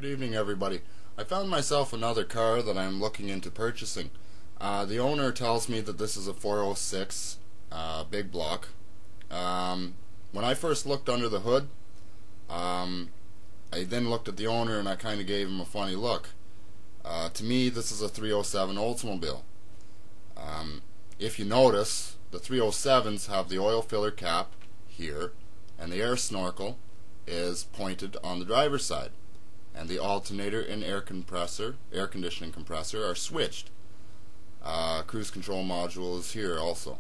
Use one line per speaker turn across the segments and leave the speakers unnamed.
Good evening, everybody. I found myself another car that I'm looking into purchasing. The owner tells me that this is a 406 big block. When I first looked under the hood, I then looked at the owner and I kind of gave him a funny look. To me, this is a 307 Oldsmobile. If you notice, the 307s have the oil filler cap here, and the air snorkel is pointed on the driver's side, and the alternator and air conditioning compressor are switched. Cruise control module is here also.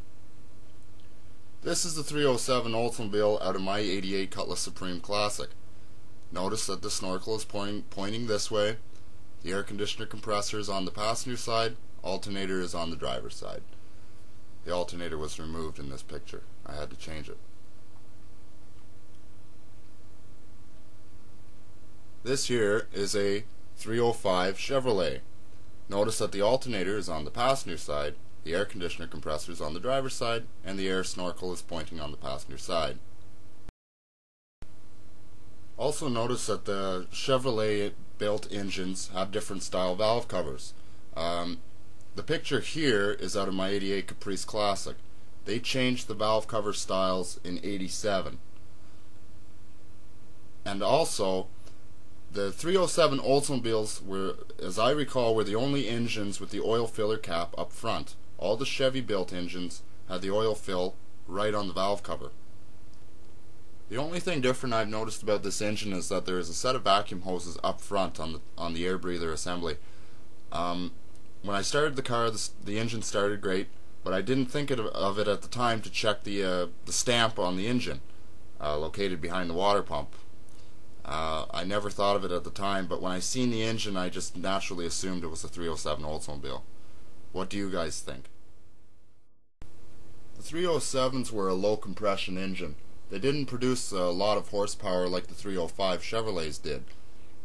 This is the 307 Oldsmobile out of my '88 Cutlass Supreme Classic. Notice that the snorkel is pointing this way. The air conditioner compressor is on the passenger side. Alternator is on the driver's side. The alternator was removed in this picture. I had to change it. This here is a 305 Chevrolet. Notice that the alternator is on the passenger side, the air conditioner compressor is on the driver's side, and the air snorkel is pointing on the passenger side. Also notice that the Chevrolet built engines have different style valve covers. The picture here is out of my '88 Caprice Classic. They changed the valve cover styles in '87. And also, the 307 Oldsmobiles were, as I recall, were the only engines with the oil filler cap up front. All the Chevy built engines had the oil fill right on the valve cover. The only thing different I've noticed about this engine is that there is a set of vacuum hoses up front on the air breather assembly. When I started the car, the engine started great, but I didn't think of it at the time to check the stamp on the engine located behind the water pump. I never thought of it at the time, but when I seen the engine, I just naturally assumed it was a 307 Oldsmobile. What do you guys think? The 307s were a low compression engine. They didn't produce a lot of horsepower like the 305 Chevrolets did.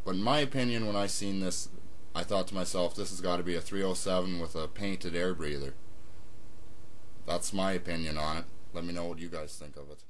But in my opinion, when I seen this, I thought to myself, this has got to be a 307 with a painted air breather. That's my opinion on it. Let me know what you guys think of it.